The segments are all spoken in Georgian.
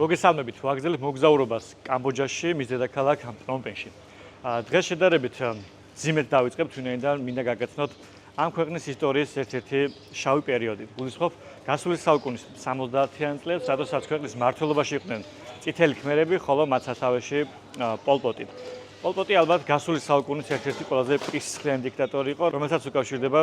მოგესალმებით, ვაგრძელებთ მოგზაურობას კამბოჯაში, მის დედაქალაქ პრომპენში. დღეს შედარებით ძიმედ დავიწყებთ, ვინაიდან მინდა გაგაცნოთ ამ ქვეყნის ისტორიის ერთ-ერთი შავი პერიოდი. გულისხმობ გასული საუკუნის 70-იან წლებს, სადაც ქვეყნის მმართველობაში იყვნენ წითელი ქმერები, ხოლო მათ სათავეში პოლ პოტი. პოლ პოტი ალბათ გასული საუკუნის ერთ-ერთი ყველაზე პრისხლიანი დიქტატორი იყო, რომელსაც უკავშირდება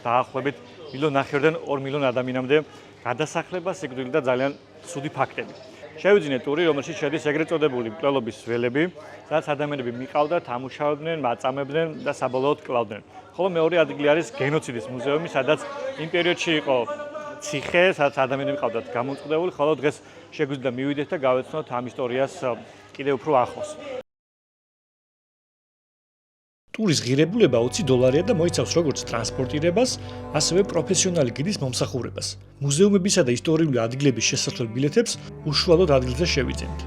დაახლოებით 1,5-დან 2 მილიონ ადამიანამდე გადასახლება, სიკვდილი და ძალიან ცუდი ფაქტები. შევიძინეთ ტური, რომელშიც შედის ეგრეთ წოდებული მკვლელობის ველები, სადაც ადამიანები მიყავდათ, ამუშავებდნენ, აწამებდნენ და საბოლოოდ კლავდნენ. ხოლო მეორე ადგილი არის გენოციდის მუზეუმი, სადაც იმ პერიოდში იყო ციხე, სადაც ადამიანები ყავდათ გამოწყდებული, ხოლო დღეს შეგვიძლია მივიდეთ და გავეცნოთ ამ ისტორიას კიდევ უფრო ახლოს. ტურის ღირებულება $20 და მოიცავს როგორც ტრანსპორტირებას, ასევე პროფესიონალი გიდის მომსახურებას. მუზეუმებისა და ისტორიული ადგილების შესასვლელ ბილეთებს უშუალოდ ადგილზე შევიძინეთ.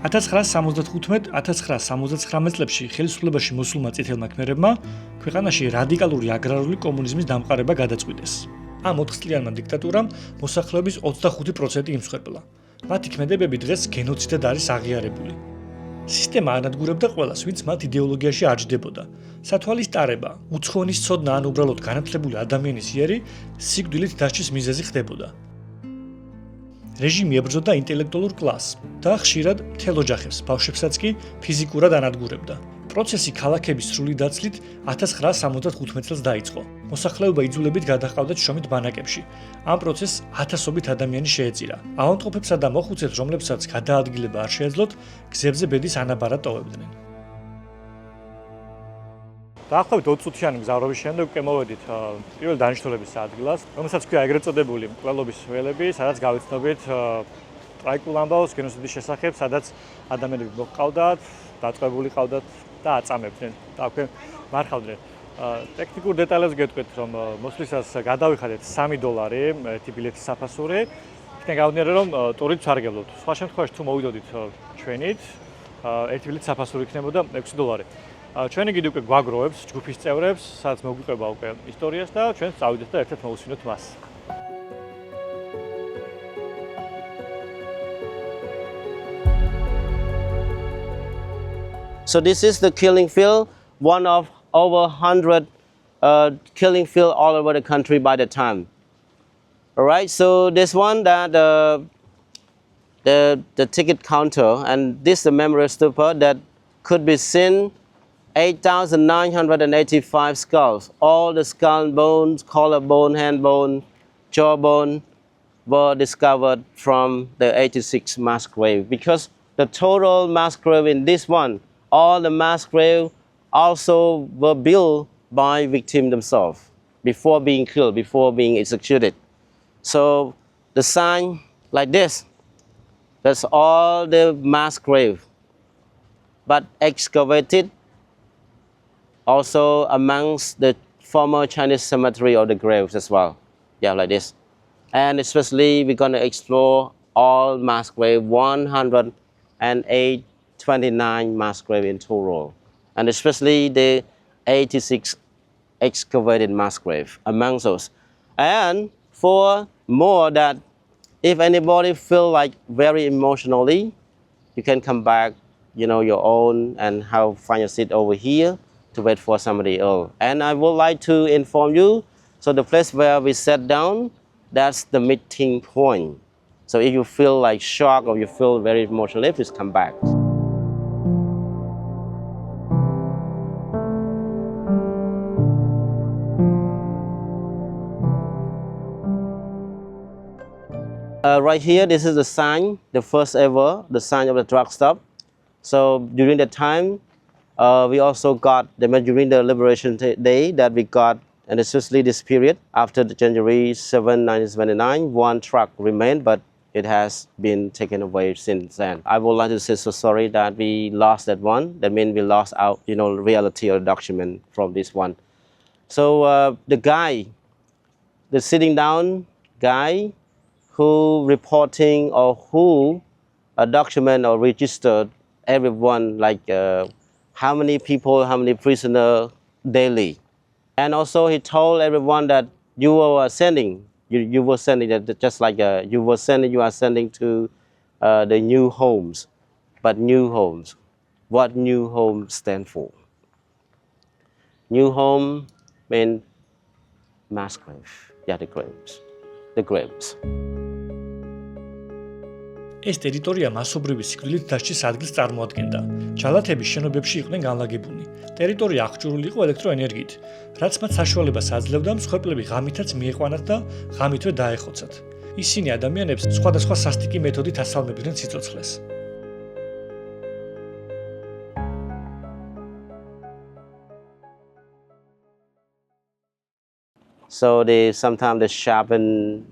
1975-1979 წლებში ხელისუფლებაში მოსულმა წითელმა ქმერებმა ქვეყანაში რადიკალური აგრარული კომუნიზმის დამყარება გადაწყვიტეს. ამ 4 წლიანმა დიქტატურამ მოსახლეობის 25% იმსხვერპლა. მათი ქმედებები დღეს გენოციდად არის აღიარებული. სისტემა ანადგურებდა ყველას, ვინც მათ იდეოლოგიაში აჯდებოდა. სათვალის ტარება, უცხოენის ცოდნა ან უბრალოდ განათლებული ადამიანის იერი სიკვდილით დასჯის მიზეზი ხდებოდა. რეჟიმი ებრძოდა ინტელექტუალურ კლასს და ხშირად მთელ ოჯახებს, ბავშვებსაც კი ფიზიკურად ანადგურებდა. პროცესი ქალაქების სრული დაცლით 1975 წელს დაიწყო. მოსახლეობა იძულებით გადაჰყავდათ შრომით ბანაკებში. ამ პროცესს ათასობით ადამიანი შეეწირა. ავადმყოფებსა და მოხუცებს, რომლებსაც გადაადგილება არ შეეძლოთ, გზებზე ბედის ანაბარად ტოვებდნენ. დაახლოებით 20 წუთიანი მგზავრობის შემდეგ უკვე მოვედით პირველ დანიშნულების ადგილას, რომელსაც ქვია ეგრეთ წოდებული მკვლელობის ველები, სადაც გავიცნობთ ტრაიკულ ამბავს გენოციდის შესახებ, სადაც ადამიანები მოჰყავდათ, დაწყებული ყავდათ და აწამებდნენ და აქვე მარხავდნენ. ტექნიკურ დეტალებს გეტყვით, რომ მოსვლისას გადავიხადეთ $3 ერთი ბილეთის საფასური. იქიდან გავდნიარე, რომ ტურით ვსარგებლობთ. სხვა შემთხვევაში თუ მოვიდოდით ჩვენით, ერთი ბილეთის საფასური იქნებოდა $6. ჩვენი გიდი უკვე გვაგროვებს ჯგუფის წევრებს, სადაც მოგვიყვება უკვე ისტორიას და ჩვენ წავიდეთ და ერთად მოვუსვინოთ მას. So this is the killing field, one of over 100 killing field all over the country by the time. All right, so this one that the ticket counter, and this the memory stupor that could be seen 8,985 skulls. All the skull bones, collarbone, hand bone, jawbone were discovered from the 86 mass grave. Because the total mass grave in this one, all the mass grave also were built by victims themselves before being killed, before being executed. So the sign like this, that's all the mass grave, but excavated also amongst the former Chinese cemetery or the graves as well. Yeah, like this. And especially we're going to explore all mass grave, 129 mass grave in total. And especially the 86 excavated mass grave amongst those. And for more that if anybody feel like very emotionally, you can come back, your own and find your seat over here to wait for somebody else. And I would like to inform you, so the place where we sat down, that's the meeting point. So if you feel like shock or you feel very emotional, please come back. Right here, this is the sign, the first ever, the sign of the drug stop. So during that time, we also got, during the Liberation Day that we got, and especially this period, after the January 7, 1979, one truck remained, but it has been taken away since then. I would like to say so sorry that we lost that one. That means we lost out, reality or document from this one. So the guy, the sitting down guy who reporting or who document or registered everyone, like how many people, how many prisoners daily. And also he told everyone that you were sending, you were sending that just like you are sending to the new homes. But new homes, what new home stand for? New home means mass grave. Yeah, the graves. The graves. ეს ტერიტორია მასობრივი სიკვდილით დასჯის ადგილს წარმოადგენდა. ჯალათები შენობებში იყვნენ განლაგებულნი. ტერიტორია აღჭურვილი იყო ელექტროენერგიით, რაც მათ საშუალებას აძლევდა მსხვერპლები ღამითაც მიიყვანათ და ღამითვე დაეხოცათ. ისინი ადამიანებს სხვადასხვა სასტიკი მეთოდით ასალმებდნენ სიცოცხლეს. So sometimes they sharpen,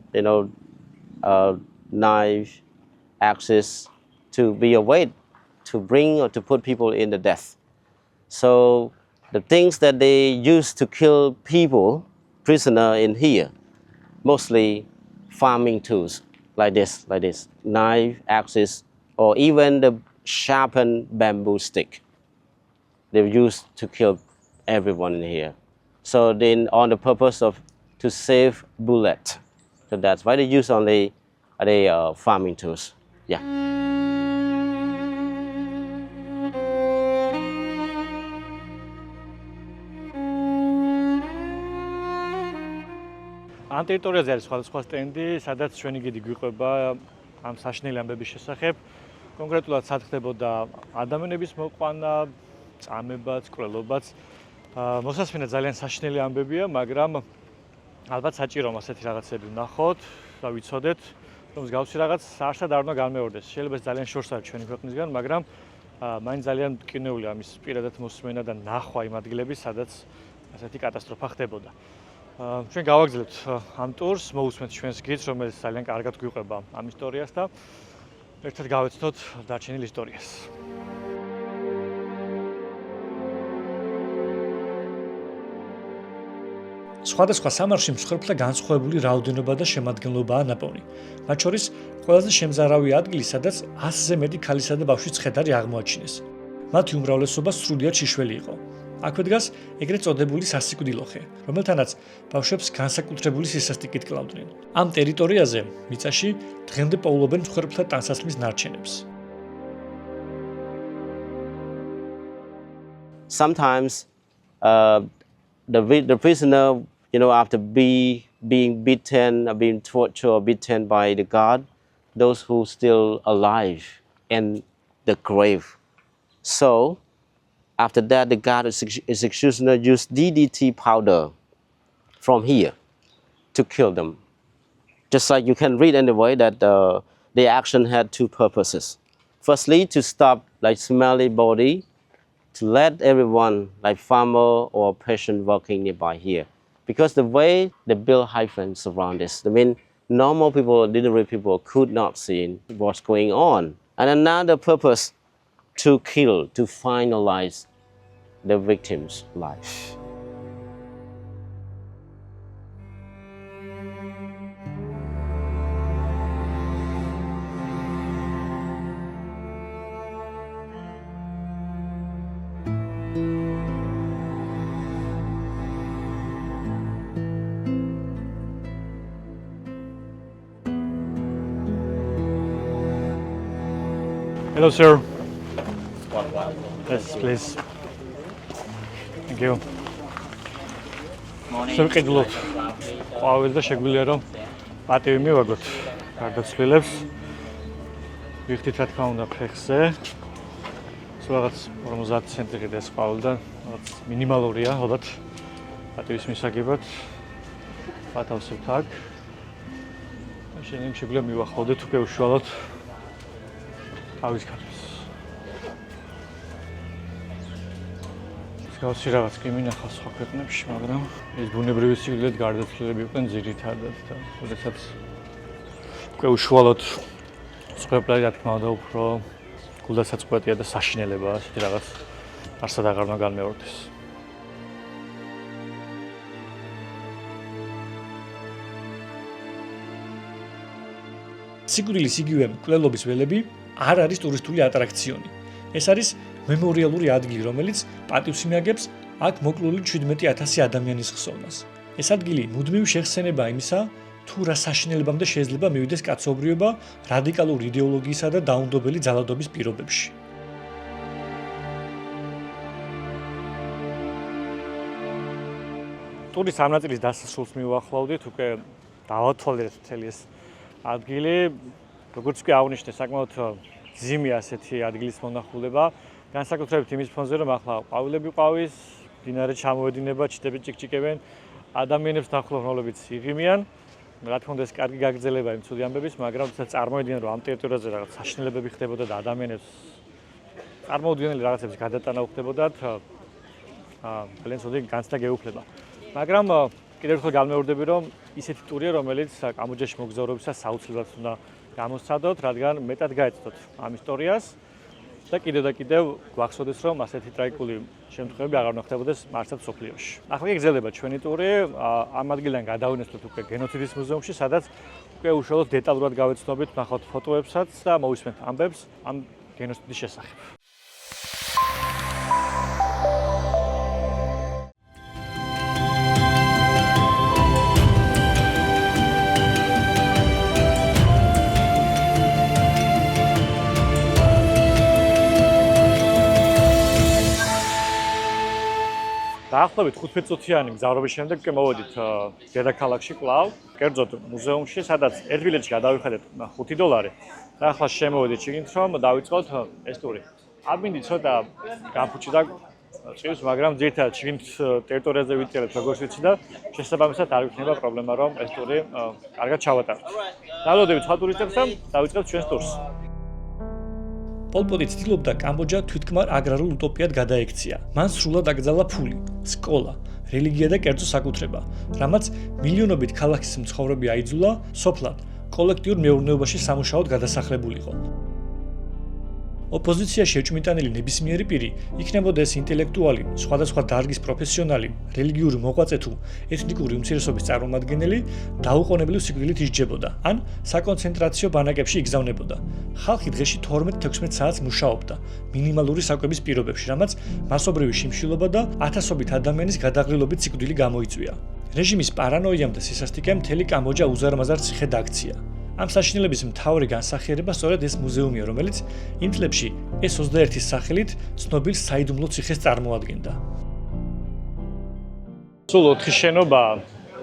knife, axes to be a weight to bring or to put people in the death. So the things that they use to kill people, prisoner in here, mostly farming tools like this, knife, axes, or even the sharpened bamboo stick. They used to kill everyone in here. So then on the purpose of to save bullet. So that's why they use only the farming tools. Yeah. ამ ტერიტორიაზე არის სხვადასხვა სტენდი, სადაც ჩვენი გიდი გვიყვება ამ საშინელი ამბების შესახებ. კონკრეტულად სად ხდებოდა ადამიანების მოყვანა, წამებაც, კვლელობაც. მოსასმინე ძალიან საშინელი ამბებია, მაგრამ ალბათ საჭირო ასეთი რაღაცები ვნახოთ და ვიცოდეთ, რომ მსგავსი რაღაც საერთოდ არ უნდა განმეორდეს. შეიძლება ეს ძალიან შორს არის ჩვენი ქვეყნისგან, მაგრამ მაინც ძალიან მტკივნეული ამის პირადად მოსმენა და ნახვა იმ ადგილების, სადაც ასეთი კატასტროფა ხდებოდა. ჩვენ გავაგრძელებთ ამ ტურს, მოусმენთ ჩვენს გიდს, რომელიც ძალიან კარგად გვიყვება ამ ისტორიას და ერთად გავეცნოთ დარჩენილ ისტორიას. სხვადასხვა სამარხში მსხვერპლთა განსხვავებული რაოდენობა და შემადგენლობაა ნაპოვნი. მათ შორის ყველაზე შემზარავი ადგილი, სადაც 100-ზე მეტი ქალისა და ბავშვის ცხედარი აღმოაჩინეს. მათი უმრავლესობა სრულიად შიშველი იყო. აქვე დგას ეგრეთ წოდებული სასიკვდილო ხე, რომელთანაც ბავშვებს განსაკუთრებული სისასტიკით კლავდნენ. ამ ტერიტორიაზე მიწაში დღემდე პოულობენ მსხვერპლთა ტანსაცმლის ნარჩენებს. Sometimes the prisoner, after being beaten, being tortured, or beaten by the guard, those who still alive in the grave. So after that, the guard executioner used DDT powder from here to kill them. Just like you can read anyway that the action had two purposes. Firstly, to stop smelly body, to let everyone, like farmer or patient working nearby here. Because the way they build hyphens around this, normal people, ordinary people could not see what's going on. And another purpose, to kill, to finalize the victim's life. Hello, sir. Yes, please. Thank you. შევყიდულოთ. ყოველ და შეგვიძლია რომ პატივი მივაგოთ გარდაცვლილებს. ვიხდით რა თქმა უნდა ფეხზე. სულ რაღაც 50 ცენტი ღირს ყოველდან, რაღაც მინიმალურია, ალბათ პატივის მისაგებად. პათავსებთ აქ. შეიძლება შეგვიძლია მივახოდეთ უკვე უშუალოდ თავის ქალებს. გავსი რაღაც კი მინახა სხვა ქვეყნებში, მაგრამ ეს ბუნებრივი სიკვდილით გარდაცვლილები იყვნენ ძირითადად და როდესაც უკვე უშუალოდ მსხვერპლი რა თქმა უნდა უფრო გულდასაწყვეტია და საშინელებაა, ასეთი რაღაც არსად აღარ უნდა განმეორდეს. სიკვდილის იგივე მკვლელობის ველები არ არის ტურისტული ატრაქციონი. ეს არის მემორიალური ადგილი, რომელიც პატივს მიაგებს აქ მოკლული 17,000 ადამიანის ხსოვნას. ეს ადგილი მუდმივ შეხსენებაა იმისა, თუ რა საშინელებამდე შეიძლება მივიდეს კაცობრიობა რადიკალური იდეოლოგიისა და დაუნდობელი ძალადობის პირობებში. ტურის ამ ნაწილის დასასრულს მივახლავდით, უკვე დავათვალიერეთ მთელი ეს ადგილი. როგორც კი აღნიშნე, საკმაოდ ძიმი ასეთი ადგილის მონახულება, განსაკუთრებით იმის ფონზე, რომ ახლა ყვავილები ყავის, მდინარე ჩამოედინება, ჩიტები ჭიკჭიკებენ, ადამიანებს ნახულობთ იღიმიან. რა თქმა უნდა, ეს კარგი გაგრძელება იმ ცუდი ამბების, მაგრამ თუმცა წარმოედგინე, რომ ამ ტერიტორიაზე რაღაც საშინელებები ხდებოდა და ადამიანებს წარმოუდგენელი რაღაცების გადატანა უხდებოდათ, ძალიან ცუდი განცდა გეუფლება. მაგრამ კიდევ ერთხელ გამეორდები, რომ ისეთი ტურია, რომელიც კამბოჯაში მოგზაურობისას საოცრად უნდა გამოსცადოთ, რადგან მეტად გაეცდოთ ამ ისტორიას და კიდევ გვახსოვდეს, რომ ასეთი ტრაგიკული შემთხვევები აღარ უნდა ხდებოდეს მარცად სოფლიოში. ახლა კი გრძელდება ჩვენი ტური, ამ ადგილიდან გადავინესოთ უკვე გენოციდის მუზეუმში, სადაც უკვე უშუალოდ დეტალურად გავეცნობით, ნახავთ ფოტოებსაც და მოვისმენთ ამბებს ამ გენოციდის შესახებ. დაახლოებით 15 წუთიანი მგზავრობის შემდეგ კი მოვედით დედაქალაქში კვლავ, კერძოდ მუზეუმში, სადაც ერთ ბილეთში გადავიხადეთ $5 და ახლა შემოვედით შიგნით, რომ დავიწყოთ ეს ტური. ადმინი ცოტა გაფუჭდა წვირს, მაგრამ ძირითადად შიგნით ტერიტორიაზე ვიწერეთ როგორც ვიცი და შესაბამისად არ იქნება პრობლემა, რომ ეს ტური კარგად ჩავატაროთ. დავალოდებით სხვა ტურისტებს და დავიწყებთ ჩვენს ტურს. პოლ პოტი ცდილობდა კამბოჯა თვითქმარ აგრარულ უტოპიად გადაექცია. მან სრულად აკრძალა ფული, სკოლა, რელიგია და კერძო საკუთრება, რამაც მილიონობით ქალაქის მცხოვრები აიძულა სოფლად, კოლექტიურ მეურნეობაში სამუშაოდ გადასახლებულიყო. ოპოზიციაში ეჭვმიტანილი ნებისმიერი პირი, იქნებოდა ეს ინტელექტუალი, სხვადასხვა დარგის პროფესიონალი, რელიგიური მოღვაწე თუ ეთნიკური უმცირესობის წარმომადგენელი, დაუყოვნებლივ სიკვდილით ისჯებოდა, ან საკონცენტრაციო ბანაკებში იგზავნებოდა. ხალხი დღეში 12-16 საათს მუშაობდა, მინიმალური საკვების პირობებში, რამაც მასობრივი შიმშილობა და ათასობით ადამიანის გადაღრილობით სიკვდილი გამოიწვია. რეჟიმის პარანოიამ და სისასტიკემ მთელი კამბოჯა უზარმაზარ ციხედ აქცია. ამ საშინელების მთავარი განსახიერება სწორედ ეს მუზეუმია, რომელიც იმ წლებში ეს 21-ის სახელით ცნობილ საიდუმლო ციხეს წარმოადგენდა. სულ 4 შენობა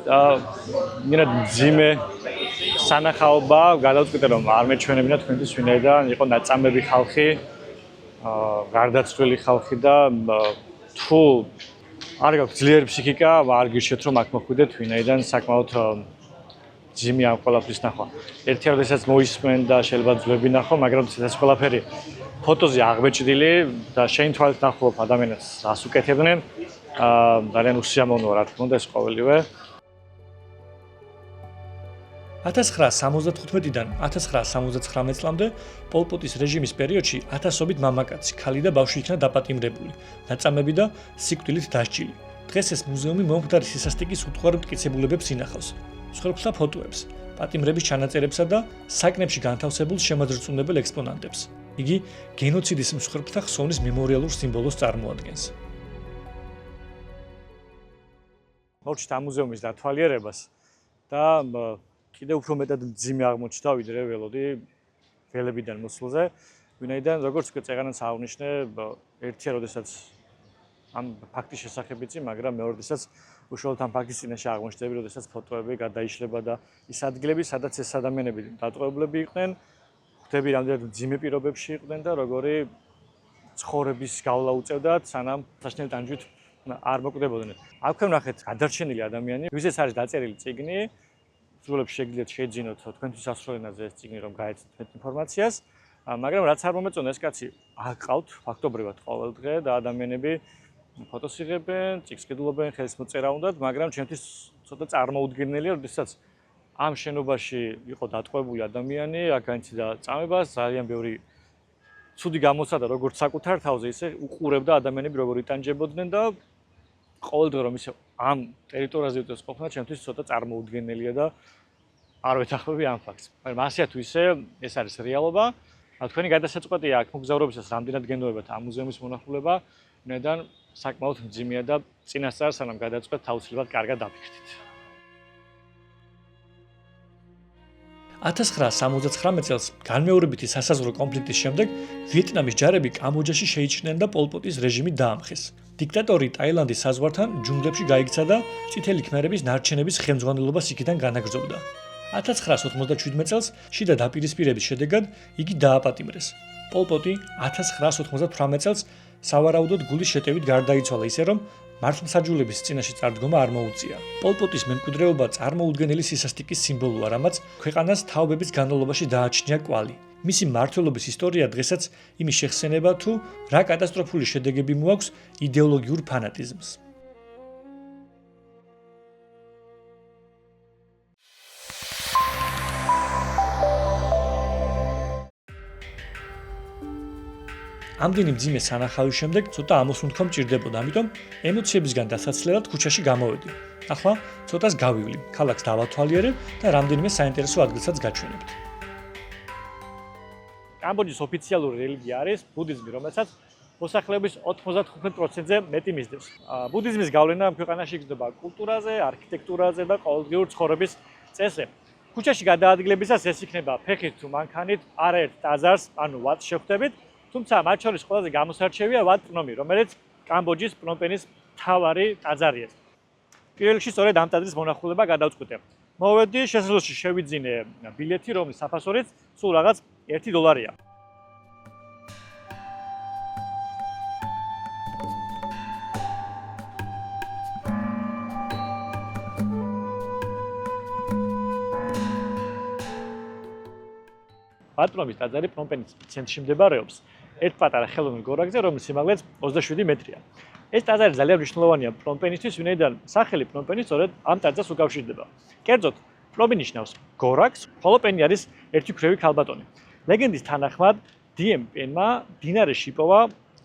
და მინად ძიმე სანახაობა, გადავწყვიტე რომ არ მეჩვენებინა თქვენთვის ვინაიდან იყო ნაწამები ხალხი, გარდაცვლილი ხალხი და თუ არ გაქვთ ძლიერი ფსიქიკა, არ გირჩევთ რომ აქ მოხვიდეთ, ვინაიდან საკმაოდ ძიმი ამ ყველაფრის ნახვა. ერთი როდესაც მოისმენ და შეიძლება ძვლები ნახო, მაგრამ ეს ყველაფერი ფოტოზე აღბეჭდილი და შენ თვალით ნახულობ ადამიანებს რას უკეთებდნენ, ძალიან უსიამოვნოა რა თქმა უნდა ეს ყოველივე. 1975-დან 1979 წლამდე პოლ პოტის რეჟიმის პერიოდში ათასობით მამაკაცი, ქალი და ბავშვი იქნა დაპატიმრებული, ნაწამები და სიკვდილით დასჯილი. დღეს ეს მუზეუმი მომხდარი სისასტიკის უტყუარ მტკიცებულებებს ინახავს. მსხვერპლთა ფოტოებს, პატიმრების ჩანაწერებსა და საკნებში განთავსებულ შემაძრწუნებელ ექსპონატებს. იგი გენოციდის მსხვერპლთა ხსოვნის მემორიალურ სიმბოლოს წარმოადგენს. მოვჭით ამ მუზეუმის დათვალიერებას და კიდევ უფრო მეტად ძიმე აღმოჩნდა, ვიდრე ველოდი ველებიდან მოსულზე, ვინაიდან როგორც უკვე წეღანაც აღნიშნე, ერთია როდესაც ამ ფაქტის შესახებ იცი, მაგრამ მეორედესაც უშუალოდ ამ ფაქტის წინაშე აღმოჩნდები, როდესაც ფოტოები გადაიშლება და ის ადგილები, სადაც ეს ადამიანები დატყვევლები იყვნენ, ხვდები რამდენად ძიმე პირობებში იყვნენ და როგორი ცხოვრების გავლა უწევდათ, სანამ საშინელი ტანჯვით არ მოკვდებოდნენ. აქვე ვნახეთ გადარჩენილი ადამიანი, ვისაც არის დაწერილი წიგნი, სრულებს შეგიძლიათ შეძინოთ თქვენთვის სასურველ ენაზე ეს წიგნი, რომ გაეცნოთ ინფორმაციას, მაგრამ რაც არ მომეწონა ეს კაცი აკყავთ ფაქტობრივად ყოველ დღე და ადამიანები ფოტოს იღებენ, წიგნს კიდულობენ, ხელს მოწერა უნდათ, მაგრამ ჩემთვის ცოტა წარმოუდგენელია, როდესაც ამ შენობაში იყო დატყვევებული ადამიანი, აქ განიცდიდა წამებას, ძალიან ბევრი ცუდი გამოსადა როგორც საკუთარ თავზე, ისე უყურებდა ადამიანები როგორ იტანჯებოდნენ და ყოველ დღე რომ ისე ამ ტერიტორიაზე უტევს ყოფნა, ჩემთვის ცოტა წარმოუდგენელია და არ ვეთანხმები ამ ფაქტს. მაგრამ ასე თუ ისე ეს არის რეალობა. თქვენი გადასაწყვეტია აქ მოგზაურობისას რამდენად გენდოებათ ამ მუზეუმის მონახულება, ვინაიდან საკმაოდ მძიმეა და წინასწარ სანამ გადაწყვეტთ, აუცილებლად კარგად დაფიქრდით. 1979 წელს განმეორებითი სასაზღვრო კონფლიქტის შემდეგ ვიეტნამის ჯარები კამბოჯაში შეიჭრნენ და პოლ პოტის რეჟიმი დაამხეს. დიქტატორი ტაილანდის საზღვართან ჯუნგლებში გაიქცა და წითელი ქმერების ნარჩენების ხელმძღვანელობას იქიდან განაგრძობდა. 1997 წელს შიდა დაპირისპირების შედეგად იგი დააპატიმრეს. პოლ პოტი 1998 წელს სავარაუდოდ გულის შეტევით გარდაიცვალა ისე რომ მართლმსაჯულების წინაშე წარდგომა არ მოუწია. პოლ პოტის მემკვიდრეობა წარმოუდგენელი სისასტიკის სიმბოლოა, რამაც ქვეყანას თაობების განმავლობაში დააჩნია კვალი. მისი მმართველობის ისტორია დღესაც იმის შეხსენება თუ რა კატასტროფული შედეგები მოაქვს იდეოლოგიურ ფანატიზმს. ამდენი მძიმე სანახავის შემდეგ ცოტა ამოსუნთქვა მჭირდებოდა, ამიტომ ემოციებისგან დასაცლელად ქუჩაში გამოვედი. ახლა ცოტას გავივლი, ქალაქს დავათვალიერებ და რამდენიმე საინტერესო ადგილსაც გაჩვენებთ. კამბოჯის ოფიციალური რელიგია არის ბუდიზმი, რომელსაც მოსახლეობის 95%-ზე მეტი მისდევს. ბუდიზმის გავლენა ამ ქვეყანაში იგრძნობა კულტურაზე, არქიტექტურაზე და ყოველდღიურ ცხოვრების წესზე. ქუჩაში გადაადგილებისას ეს იქნება ფეხით თუ მანქანით, არაერთ ტაძარს, ანუ ვატს შეხვდებით. თუმცა მათ შორის ყველაზე გამოსარჩევია ვატ პრნომი, რომელიც კამბოჯის პრომპენის მთავარი ტაძარია. პირველ რიგში სწორედ ამ ტაძრის მონახულება გადავწყვიტე. მოვედი, შესაძლოა შევიძინე ბილეთი, რომლის საფასურიც სულ რაღაც $1. ვატ პრნომის ტაძარი პრომპენის ცენტრში მდებარეობს. ერთ პატარა ხელოვნურ გორაკზე, რომლის სიმაღლეც 27 მეტრია. ეს ტაძარი ძალიან მნიშვნელოვანია პრომპენისთვის, ვინაიდან სახელი პრომპენი სწორედ ამ ტაძარს უკავშირდება. კერძოდ, პრომი ნიშნავს გორაკს, ხოლო პენი არის ერთი ქვრივი ქალბატონი. ლეგენდის თანახმად, დიემ პენმა დინარეში იპოვა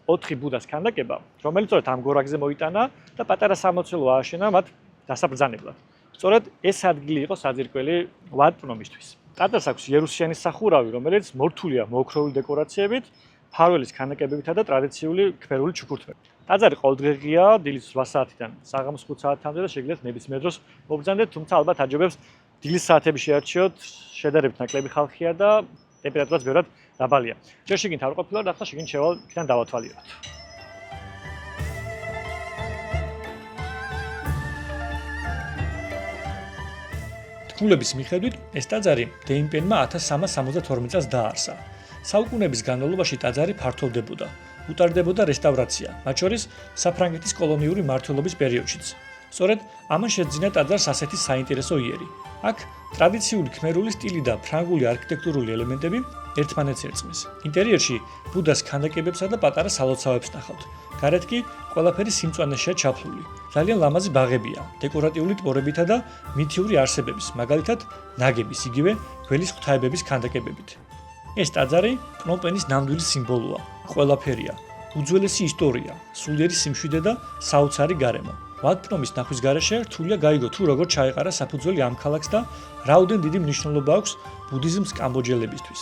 4 ბუდას ქანდაკება, რომელიც სწორედ ამ გორაკზე მოიტანა და პატარა სამლოცველო ააშენა მათ დასაბრძანებლად. სწორედ ეს ადგილი იყო საძირკველი ვატ პრნომისთვის. ტაძარს აქვს იერუსიანის სახურავი, რომელიც მორთულია მოოქროვილი დეკორაციებით, ფარველის ქანდაკებებითა და ტრადიციული ქმერული ჩუქურთმებით. ტაძარი ყოველდღიურია დილის 8 საათიდან საღამოს 5 საათამდე და შეგიძლიათ ნებისმიერ დროს მობრძანდეთ, თუმცა ალბათ აჯობებს დილის საათები შეარჩიოთ, შედარებით ნაკლები ხალხია და ტემპერატურაც ბევრად დაბალია. ჯერ შიგნით არ ყოფილვარ, ახლა შიგნით შევალ, იქიდან დავათვალიეროთ. თქმულების მიხედვით, ეს ტაძარი დიემ პენმა 1372 წელს დააარსა. საუკუნეების განმავლობაში ტაძარი ფართოვდებოდა, უტარდებოდა რესტავრაცია, მათ შორის საფრანგეთის კოლონიური მმართველობის პერიოდშიც. სწორედ ამან შეძინა ტაძარს ასეთი საინტერესო იერი. აქ ტრადიციული ქმერული სტილი და ფრანგული არქიტექტურული ელემენტები ერთმანეთს ერწყმის. ინტერიერში ბუდას ქანდაკებებსა და პატარა სალოცავებს ნახავთ. გარეთ კი ყველაფერი სიმწვანეშია ჩაფლული. ძალიან ლამაზი ბაღებია, დეკორატიული ტბორებითა და მითიური არსებების, მაგალითად, ნაგების იგივე გველის ღვთაებების ქანდაკებებით. ეს ტაძარი პრომპენის ნამდვილი სიმბოლოა, ყველაფერია, უძველესი ისტორია, სულიერი სიმშვიდე და საოცარი გარემო. ვატ პრნომის ნახვის გარეშე რთულია გაიგო თუ როგორ ჩაეყარა საფუძველი ამ ქალაქს და რა უდენ დიდი მნიშვნელობა აქვს ბუდიზმს კამბოჯელებისთვის.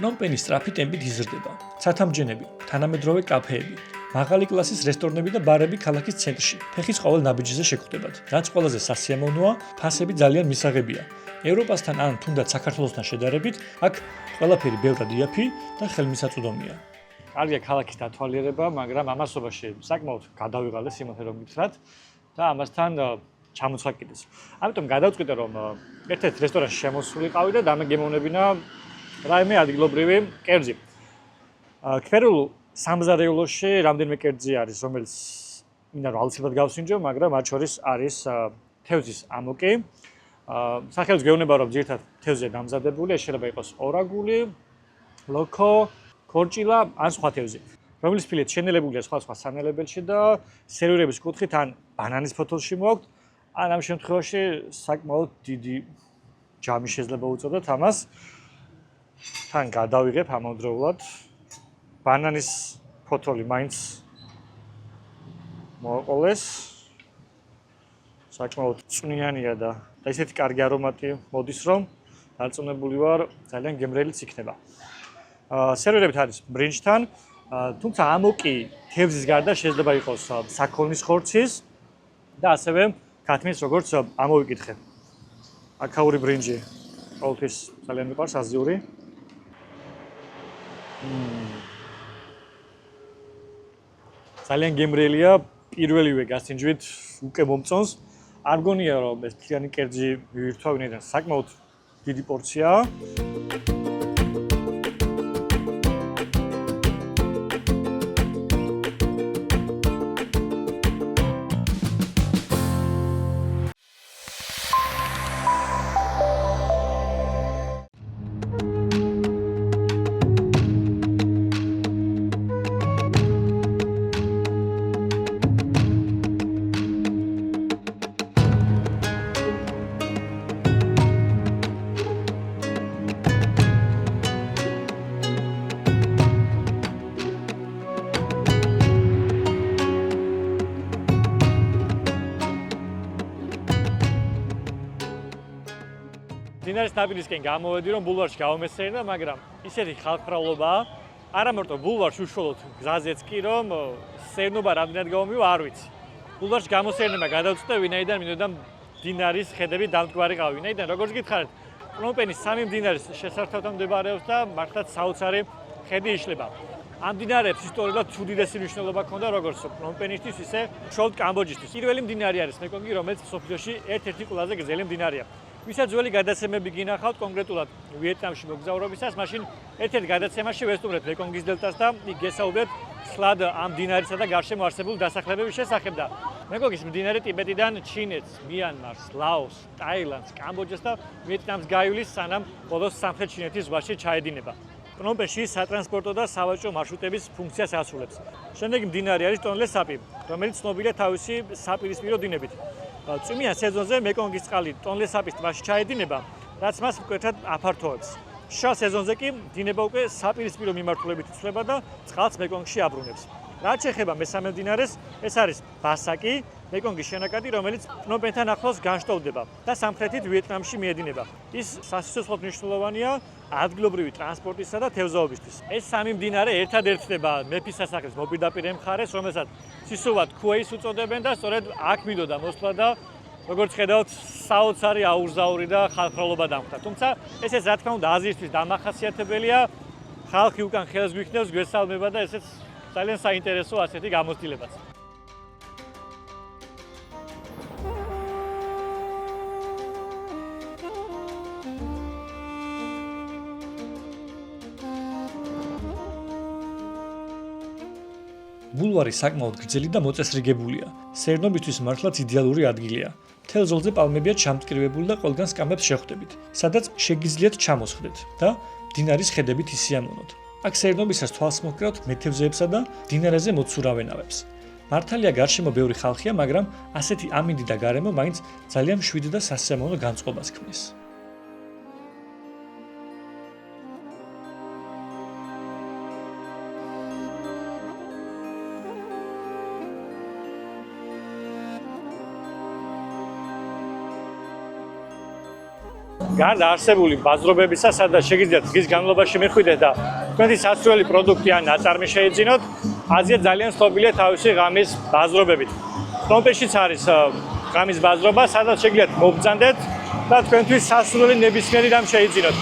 პრომპენი სწრაფი ტემპით იზრდება. ცათამბჯენები, თანამედროვე კაფეები, მაღალი კლასის რესტორნები და ბარები ქალაქის ცენტრში, ფეხის ყოველ ნაბიჯზე შეგხვდებათ. რაც ყველაზე სასიამოვნოა, ფასები ძალიან მისაღებია. ევროპასთან ან თუნდაც საქართველოსთან შედარებით, აქ ყველაფერი ბევრად იაფი და ხელმისაწვდომია. კარგია ქალაქის დათვალიერება, მაგრამ ამასობაში საკმაოდ გადავიღალე სიმართლე რომ გითხრათ და ამასთან ჩამოცხაკიდეს. ამიტომ გადავწყვიტე რომ ერთ-ერთ რესტორანში შემოსულიყავი და დამეგემოვნებინა რაიმე ადგილობრივი კერძი. ქმერულ სამზარეულოში რამდენიმე კერძი არის, რომელიც მინდა რომ აუცილებლად გავსინჯო, მაგრამ მათ შორის არის თევზის ამოკი. სახელს გეუბნება რომ ძირითადად თევზია დამზადებული, ეს შეიძლება იყოს ორაგული, ლოკო, ქორჭილა ან სხვა თევზი, რომლის ფილეთ შენელებულია სხვა სანელებელში და სერვირების კუთხით ან ბანანის ფოთოლში მოაქვთ, ან ამ შემთხვევაში საკმაოდ დიდი ჯამი შეიძლება უწოდოთ ამას. თან გადავიღებ ამავდროულად ბანანის ფოთოლი მაინც მოყოლეს. საკმაოდ წვნიანია და ესეთი კარგი არომატი მოდის რომ დარწმუნებული ვარ ძალიან გემრიელიც იქნება. სერვირებით არის ბრინჯთან, თუმცა ამოკი თევზის გარდა შეიძლება იყოს საქონლის ხორცის და ასევე ქათმის, როგორც ამოვიკითხე. აქაური ბრინჯი ყოველთვის ძალიან მიყვარს აზიური. ძალიან გემრიელია, პირველივე გასინჯვით უკვე მომწონს. არ მგონია რომ ეს მთლიანი კერძი მივირთვა, ვინაიდან საკმაოდ დიდი პორციაა. დინარის ნაპირისკენ გამოვედი, რომ ბულვარში გავამესერნა, მაგრამ ისეთი ხალხმრავლობაა, არა მარტო ბულვარში უშუალოდ გზაზეც კი, რომ სერნობა რამდენად გამომივა, არ ვიცი. ბულვარში გამოსერნება გადავწყვეტე, ვინაიდან მინდოდა დინარის ხედები დამდგარიყავი, ვინაიდან როგორც გითხარით, პრომპენის სამი მდინარის შესართავთან მდებარეობს და მართლაც საოცარი ხედი იშლება. ამ მდინარეებს ისტორიულად უდიდესი მნიშვნელობა ჰქონდა როგორც პრომპენისთვის, ისე უშუალოდ კამბოჯისთვის. პირველი მდინარე არის მეკონგი, რომელიც მსოფლიოში ერთ-ერთი ყველაზე გრძელი მდინარეა. ვისაც ძველი გადაცემები გინახავთ კონკრეტულად ვიეტნამში მოგზაურობისას, მაშინ ერთ-ერთ გადაცემაში ვესტუმრეთ მეკონგის დელტას და გესაუბრეთ სლად ამ მდინარისა და გარშემო არსებულ დასახლებების შესახებ და მეკონგის მდინარე ტიბეტიდან ჩინეთს, მიანმარს, ლაოსს, ტაილანდს, კამბოჯას და ვიეტნამს გაივლის, სანამ ბოლოს სამხრეთ ჩინეთის ზღვაში ჩაედინება. პრომპენში სატრანსპორტო და სავაჭრო მარშრუტების ფუნქციას ასრულებს. შემდეგი მდინარე არის ტონლე საპი, რომელიც ცნობილია თავისი საპირისპირო დინებით. წვიმიან სეზონზე მეკონგის წყალი ტონლე საპის ტბაში ჩაედინება, რაც მას მკვეთრად აფართოვებს. შრალ სეზონზე კი დინება უკვე საპირისპირო მიმართულებით იცვლება და წყალს მეკონგში აბრუნებს. რაც შეეხება მესამე მდინარეს, ეს არის ბასაკი, მეკონგის შენაკადი, რომელიც პრომპენთან ახლოს განშტოდება და სამხრეთით ვიეტნამში მიედინება. ის სასიცოცხლოდ მნიშვნელოვანია ადგილობრივი ტრანსპორტისა და თევზაობისთვის. ეს სამი მდინარე ერთადერთდება მეფის სასახლის მოპირდაპირე მხარეს, რომელსაც სისუვად ქუეის უწოდებენ და სწორედ აქ მინდოდა მოსვლა და როგორც ხედავთ, საოცარი აურზაური და ხალხმრავლობა დამხდა. თუმცა ესეც რა თქმა უნდა აზიისთვის დამახასიათებელია, ხალხი უკან ხელს გვიქნევს, გვესალმება და ესეც ძალიან საინტერესო ასეთი გამოცდილებაც. ბულვარი საკმაოდ გრძელი და მოწესრიგებულია. სერნობისთვის მართლაც იდეალური ადგილია. მთელ ზოლზე პალმებია ჩამტკრივებული და ყველგან სკამებს შეხვდებით, სადაც შეგიძლიათ ჩამოსხდეთ და მდინარის ხედებით ისიამოვნოთ. აქ სერნობისას თვალს მოჰკრავთ მეთევზეებსა და მდინარეზე მოცურავენავებს. მართალია გარშემო ბევრი ხალხია, მაგრამ ასეთი ამინდი და გარემო მაინც ძალიან მშვიდ და სასიამოვნო განწყობას ქმნის. გარდა არსებული ბაზრობებისა, სადაც შეგიძლიათ დღის განმავლობაში მიხვიდეთ და თქვენი სასურველი პროდუქტი ან ნაწარმი შეიძინოთ, აზია ძალიან ცნობილია თავისი ღამის ბაზრობებით. პრომპენშიც არის ღამის ბაზრობა, სადაც შეგიძლიათ მობრძანდეთ და თქვენთვის სასურველი ნებისმიერი რამ შეიძინოთ.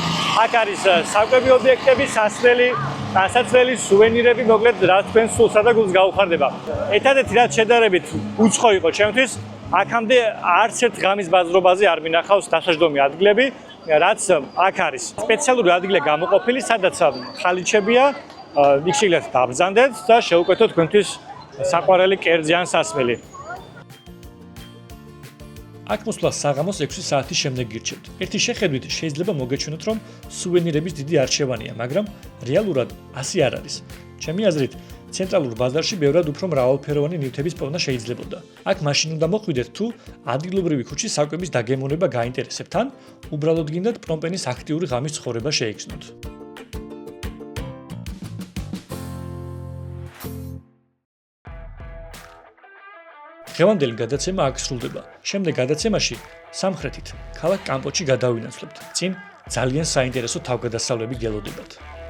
აქ არის საკვები ობიექტები, სასრელი, დასაცრელი სუვენირები, მოკლედ რაც თქვენ სულსა და გულს გაუხარდება. ერთადერთი რაც შედარებით უცხო იყო ჩემთვის, აქამდე არც ერთ ღამის ბაზრობაზე არ მინახავს დასაჯდომი ადგილები, რაც აქ არის. სპეციალური ადგილია გამოყოფილი, სადაც ხალიჩებია, იქ შეგიძლიათ დაბრძანდეთ და შეუკვეთოთ თქვენთვის საყვარელი კერძი ან სასმელი. აქ მოსვლა საღამოს 6 საათის შემდეგ გირჩევთ. ერთი შეხედვით შეიძლება მოგეჩვენოთ, რომ სუვენირების დიდი არჩევანია, მაგრამ რეალურად ასე არ არის. ჩემი აზრით, ცენტრალურ ბაზარში ბევრად უფრო მრავალფეროვანი ნივთების პოვნა შეიძლებოდა. აქ მაშინ უნდა მოხვიდეთ, თუ ადგილობრივი ქუჩის საკვების დაგემონება გაინტერესებთ, ან უბრალოდ გინდათ პრომპენის აქტიური ღამის ცხოვრება შეეგრძნოთ. დღევანდელი გადაცემა აქ სრულდება. შემდეგ გადაცემაში სამხრეთით, ქალაქ კამპოჩი გადავინაცვლებთ. წინ ძალიან საინტერესო თავგადასავლები გელოდებათ.